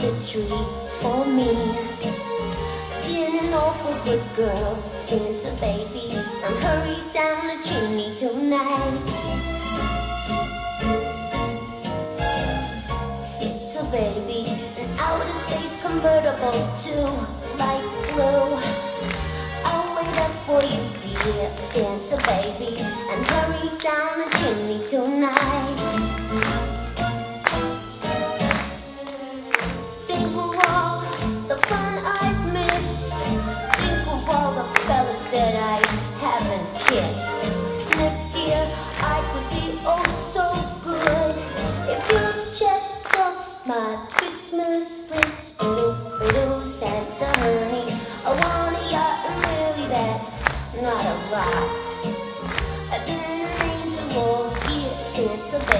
a tree for me. Been an awful good girl, Santa baby, and hurry down the chimney tonight. Santa baby, an outer space convertible to light blue. I'll wait up for you, dear Santa baby, and hurry down the chimney tonight. Think of all the fun I've missed. Think of all the fellas that I haven't kissed. Next year I could be oh so good if you check off my Christmas list. Boo, Santa honey, I want a yacht, and really that's not a lot. I've been an angel all year, Santa baby.